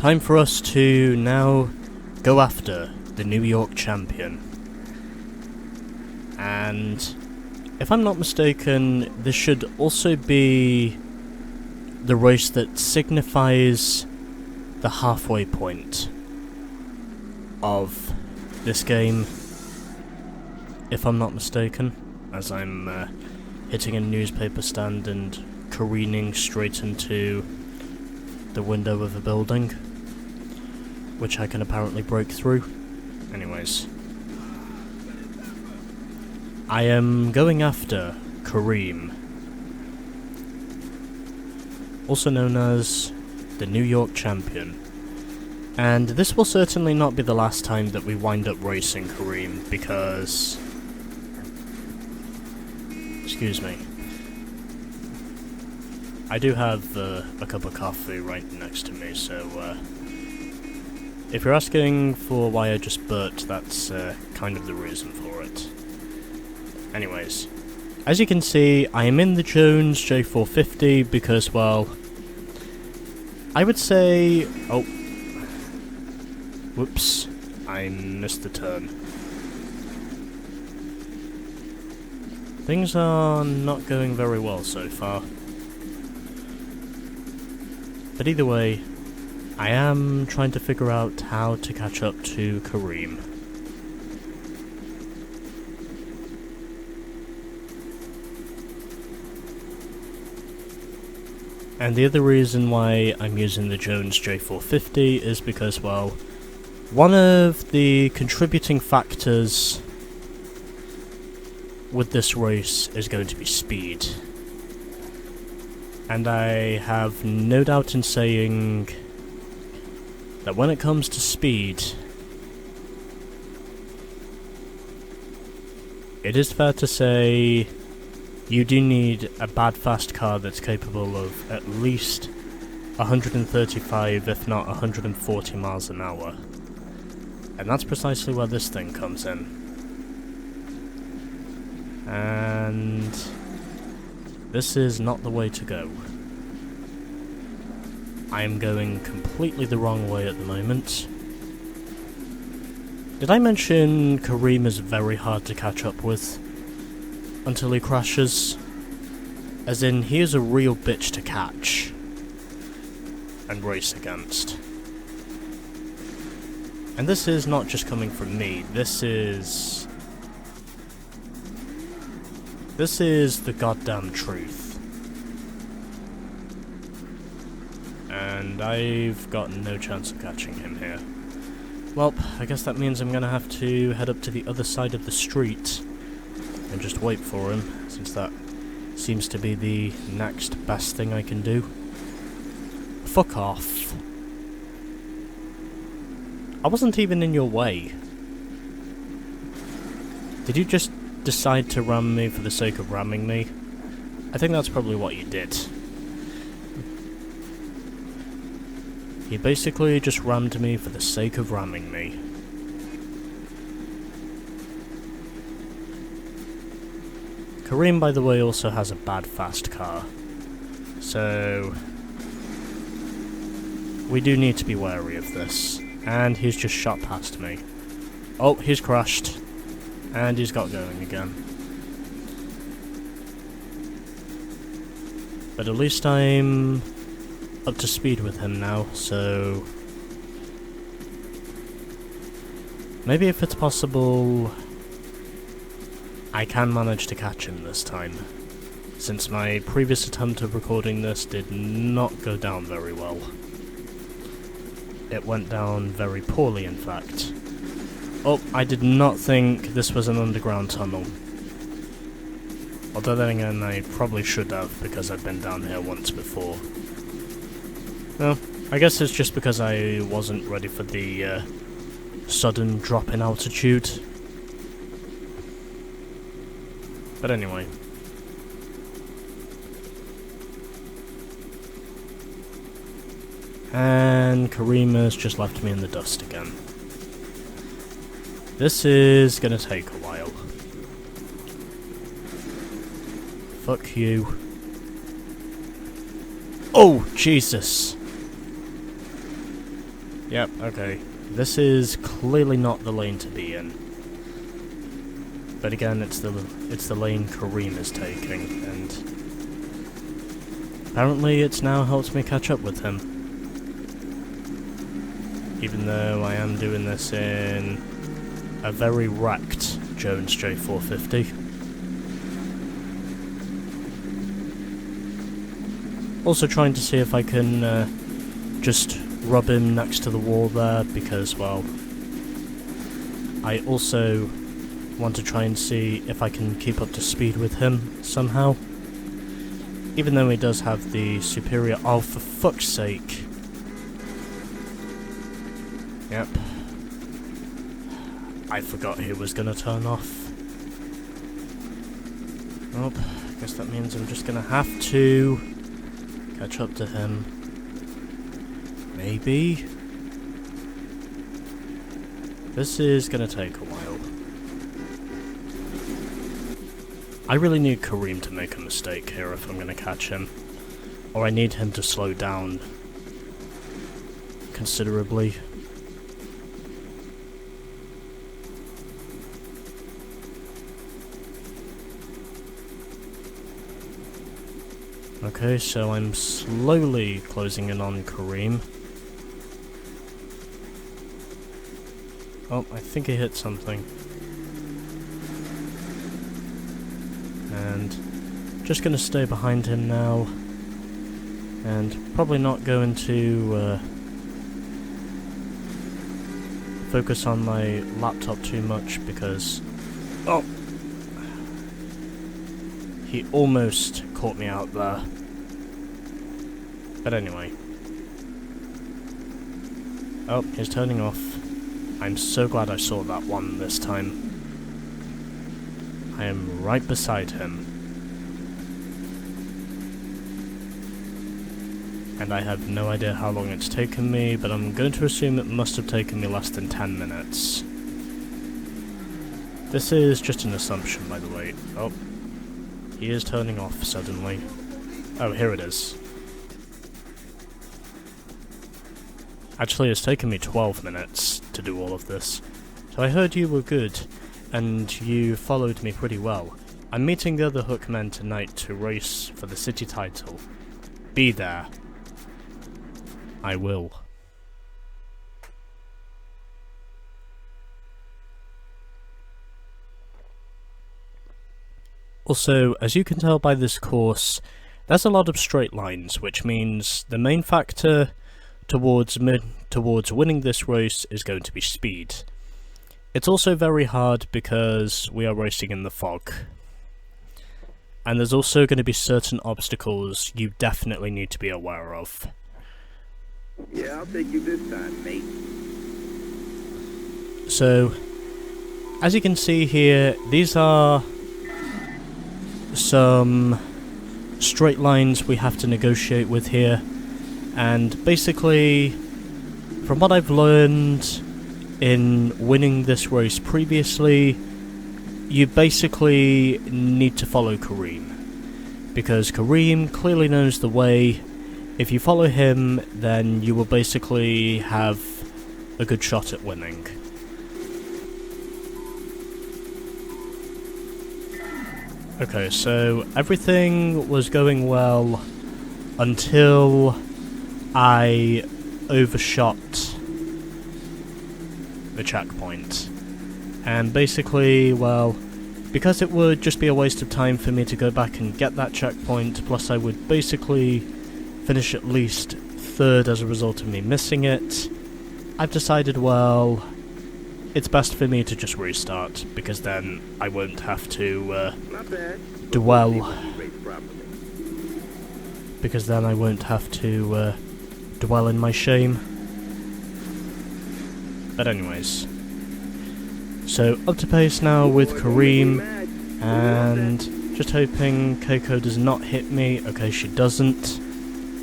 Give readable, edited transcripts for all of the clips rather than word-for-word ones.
time for us to now go after the New York champion. And if I'm not mistaken, this should also be the race that signifies the halfway point of this game, if I'm not mistaken, as I'm hitting a newspaper stand and careening straight into the window of a building, which I can apparently break through. Anyways, I am going after Kareem, also known as the New York champion. And this will certainly not be the last time that we wind up racing Kareem, because... excuse me. I do have a cup of coffee right next to me, so if you're asking for why I just burped, that's kind of the reason for it. Anyways, as you can see, I am in the Jones J450 because, well, I would say... oh, whoops, I missed the turn. Things are not going very well so far. But either way, I am trying to figure out how to catch up to Kareem. And the other reason why I'm using the Jones J450 is because, well, one of the contributing factors with this race is going to be speed. And I have no doubt in saying that when it comes to speed, it is fair to say you do need a bad fast car that's capable of at least 135, if not 140 miles an hour. And that's precisely where this thing comes in. And this is not the way to go. I am going completely the wrong way at the moment. Did I mention Kareem is very hard to catch up with until he crashes? As in, he is a real bitch to catch and race against. And this is not just coming from me, this is the goddamn truth. And I've got no chance of catching him here. Well, I guess that means I'm gonna have to head up to the other side of the street and just wait for him, since that seems to be the next best thing I can do. Fuck off. I wasn't even in your way. Did you just decide to ram me for the sake of ramming me? I think that's probably what you did. You basically just rammed me for the sake of ramming me. Kareem, by the way, also has a bad fast car, so we do need to be wary of this. And he's just shot past me. Oh, he's crashed. And he's got going again. But at least I'm up to speed with him now, so maybe if it's possible, I can manage to catch him this time, since my previous attempt of recording this did not go down very well. It went down very poorly, in fact. Oh, I did not think this was an underground tunnel. Although then again, I probably should have, because I've been down here once before. Well, I guess it's just because I wasn't ready for the sudden drop in altitude. But anyway. And Kareem has just left me in the dust again. This is gonna take a while. Fuck you. Oh, Jesus. Yep, okay. This is clearly not the lane to be in. But again, it's the lane Kareem is taking, and apparently it's now helped me catch up with him. Even though I am doing this in a very wrecked Jones J450. Also trying to see if I can just rub him next to the wall there, because, well, I also want to try and see if I can keep up to speed with him somehow. Even though he does have the superior... Oh, for fuck's sake. Yep. I forgot he was gonna turn off. Oh, I guess that means I'm just gonna have to catch up to him. Maybe? This is gonna take a while. I really need Kareem to make a mistake here if I'm gonna catch him. Or I need him to slow down considerably. Okay, so I'm slowly closing in on Kareem. Oh, I think he hit something. And just gonna stay behind him now. And probably not going to focus on my laptop too much because... Oh! He almost caught me out there. But anyway. Oh, he's turning off. I'm so glad I saw that one this time. I am right beside him. And I have no idea how long it's taken me, but I'm going to assume it must have taken me less than 10 minutes. This is just an assumption, by the way. Oh. He is turning off suddenly. Oh, here it is. Actually, it's taken me 12 minutes to do all of this. So I heard you were good, and you followed me pretty well. I'm meeting the other Hookmen tonight to race for the city title. Be there. I will. Also, as you can tell by this course, there's a lot of straight lines, which means the main factor towards winning this race is going to be speed. It's also very hard because we are racing in the fog. And there's also going to be certain obstacles you definitely need to be aware of. Yeah, I'll take you this time, mate. So, as you can see here, these are some straight lines we have to negotiate with here, and basically, from what I've learned in winning this race previously, you basically need to follow Kareem, because Kareem clearly knows the way. If you follow him, then you will basically have a good shot at winning. Okay, so everything was going well until I overshot the checkpoint. And basically, well, because it would just be a waste of time for me to go back and get that checkpoint, plus I would basically finish at least third as a result of me missing it, I've decided, well, it's best for me to just restart, because then I won't have to dwell. Because then I won't have to dwell in my shame. But anyways. So, up to pace now with Kareem, and just hoping Keiko does not hit me. Okay, she doesn't.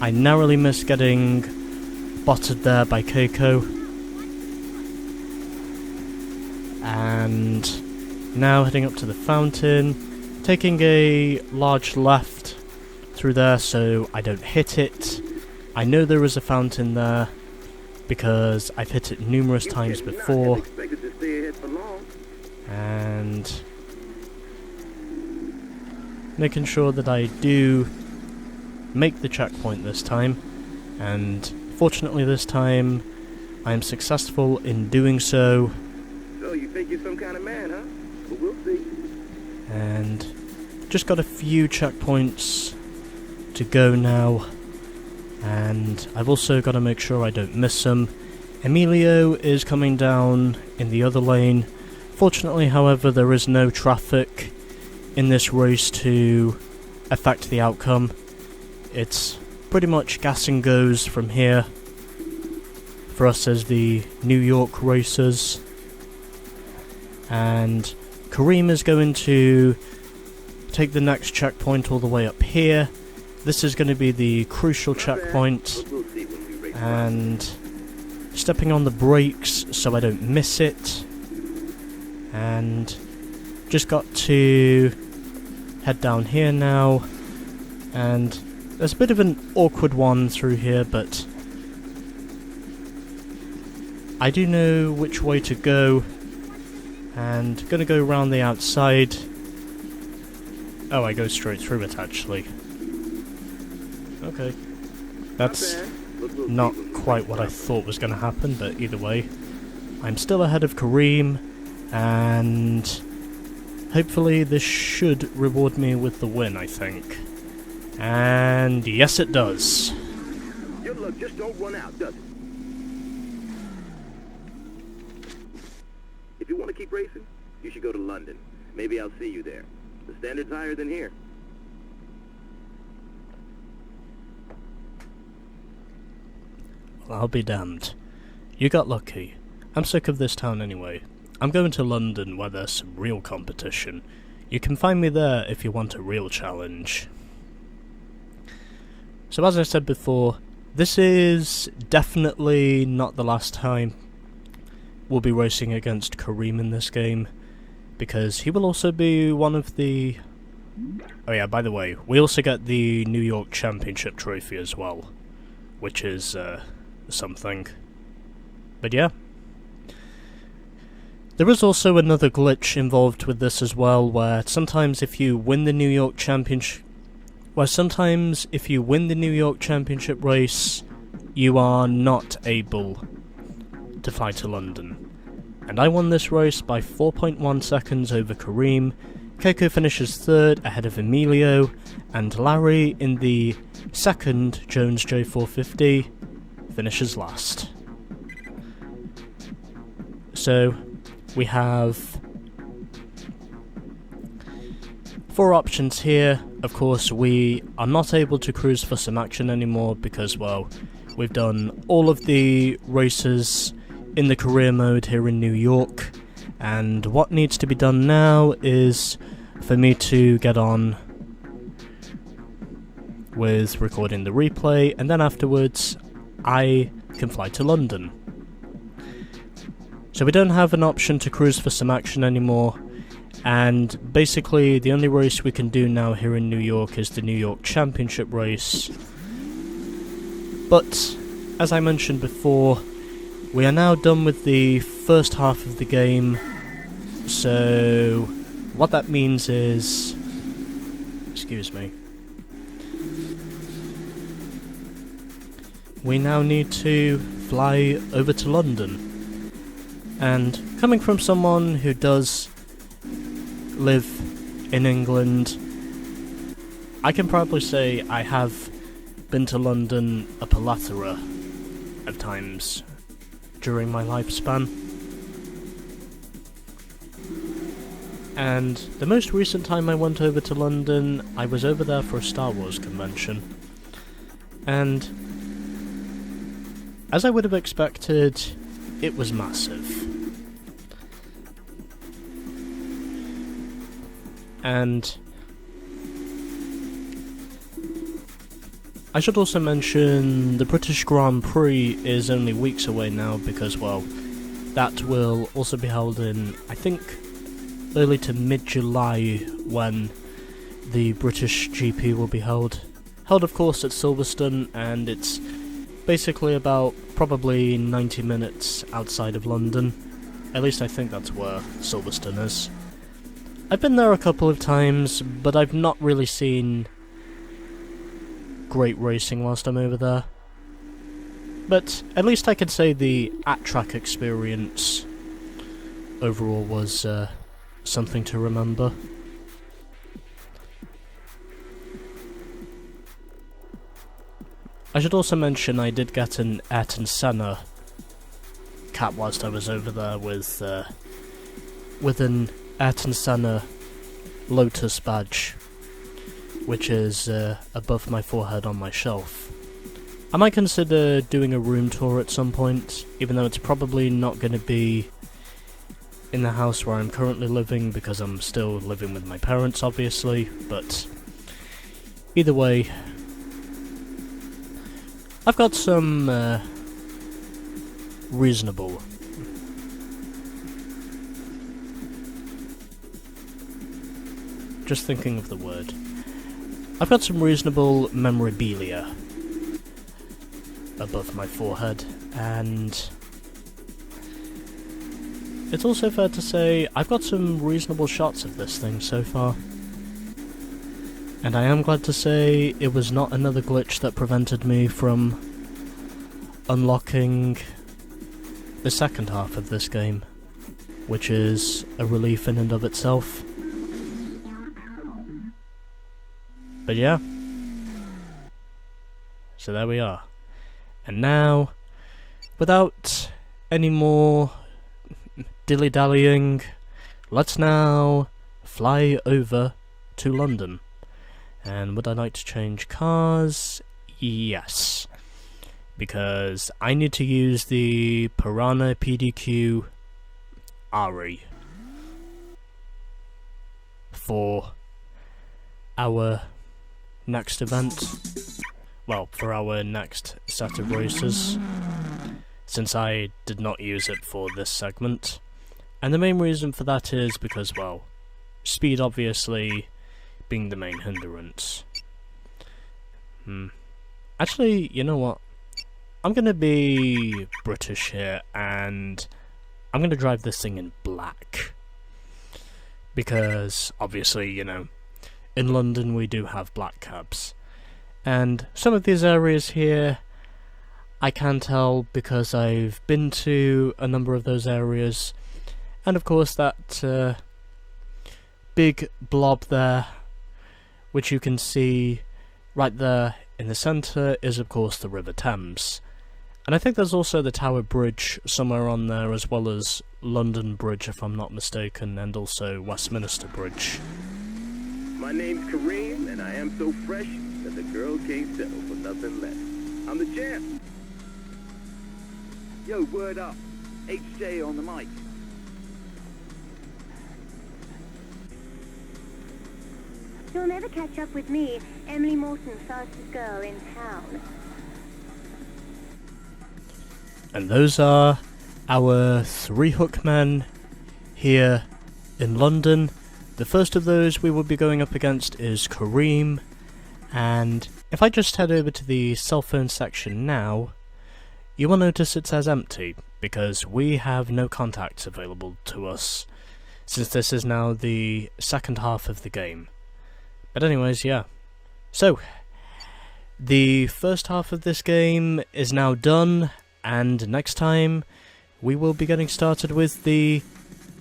I narrowly missed getting botted there by Keiko. And now heading up to the fountain, taking a large left through there so I don't hit it. I know there is a fountain there, because I've hit it numerous times before, Expected to stay ahead for long. and making sure that I do make the checkpoint this time, and fortunately this time I'm successful in doing so. So you think you're some kind of man, huh? But we'll see. And just got a few checkpoints to go now, and I've also got to make sure I don't miss them. Emilio is coming down in the other lane. Fortunately, however, there is no traffic in this race to affect the outcome. It's pretty much gas and goes from here for us as the New York racers. And Kareem is going to take the next checkpoint all the way up here. This is going to be the crucial checkpoint, We'll see when we race. and stepping on the brakes so I don't miss it. And just got to head down here now, and there's a bit of an awkward one through here, but I do know which way to go, and gonna go around the outside. Oh, I go straight through it actually. Okay. That's not quite what I thought was going to happen, but either way, I'm still ahead of Kareem, and hopefully this should reward me with the win, I think. And yes, it does. Your luck just don't run out, does it? If you want to keep racing, you should go to London. Maybe I'll see you there. The standard's higher than here. I'll be damned. You got lucky. I'm sick of this town anyway. I'm going to London where there's some real competition. You can find me there if you want a real challenge. So as I said before, this is definitely not the last time we'll be racing against Kareem in this game, because he will also be one of the... Oh yeah, by the way, we also get the New York Championship trophy as well, which is something. But yeah. There is also another glitch involved with this as well, where sometimes if you win the New York Championship... sometimes if you win the New York Championship race, you are not able to fly to London. And I won this race by 4.1 seconds over Kareem. Keiko finishes third ahead of Emilio, and Larry in the second Jones J450 finishes last. So we have 4 options here. Of course, we are not able to cruise for some action anymore because, well, we've done all of the races in the career mode here in New York, and what needs to be done now is for me to get on with recording the replay, and then afterwards I can fly to London. So we don't have an option to cruise for some action anymore, and basically the only race we can do now here in New York is the New York Championship race. But as I mentioned before, we are now done with the first half of the game, so what that means is... excuse me. We now need to fly over to London. And coming from someone who does live in England, I can probably say I have been to London a plethora of times during my lifespan. And the most recent time I went over to London, I was over there for a Star Wars convention. And as I would have expected, it was massive. And I should also mention the British Grand Prix is only weeks away now because, well, that will also be held in, I think, early to mid-July when the British GP will be held. Held, of course, at Silverstone, and it's basically about probably 90 minutes outside of London. At least I think that's where Silverstone is. I've been there a couple of times, but I've not really seen great racing whilst I'm over there. But at least I can say the at-track experience overall was something to remember. I should also mention I did get an Ayrton Senna cap whilst I was over there with an Ayrton Senna Lotus badge, which is above my forehead on my shelf. I might consider doing a room tour at some point, even though it's probably not going to be in the house where I'm currently living, because I'm still living with my parents, obviously, but either way, I've got some reasonable just thinking of the word. I've got some reasonable memorabilia above my forehead, and it's also fair to say I've got some reasonable shots of this thing so far. And I am glad to say it was not another glitch that prevented me from unlocking the second half of this game, which is a relief in and of itself. But yeah. So there we are. And now, without any more dilly-dallying, let's now fly over to London. And would I like to change cars? Yes. Because I need to use the Piranha PDQ Ari for our next event. Well, for our next set of races, since I did not use it for this segment. And the main reason for that is because, well, speed obviously being the main hindrance. Actually, you know what? I'm gonna be British here, and I'm gonna drive this thing in black. Because, obviously, you know, in London we do have black cabs. And some of these areas here, I can tell because I've been to a number of those areas. And of course that big blob there, which you can see right there in the centre, is of course the River Thames. And I think there's also the Tower Bridge somewhere on there, as well as London Bridge if I'm not mistaken, and also Westminster Bridge. My name's Kareem, and I am so fresh that the girls can't settle for nothing less. I'm the champ. Yo, word up. HJ on the mic. You'll never catch up with me, Emily Morton, fastest girl in town. And those are our 3 hookmen here in London. The first of those we will be going up against is Kareem, and if I just head over to the cell phone section now, you will notice it says empty, because we have no contacts available to us, since this is now the second half of the game. But anyways, yeah. So, the first half of this game is now done, and next time we will be getting started with the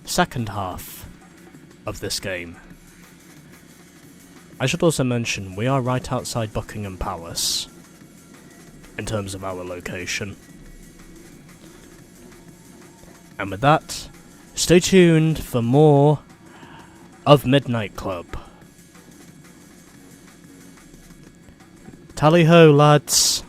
second half of this game. I should also mention, we are right outside Buckingham Palace, in terms of our location. And with that, stay tuned for more of Midnight Club. Tally ho, lads!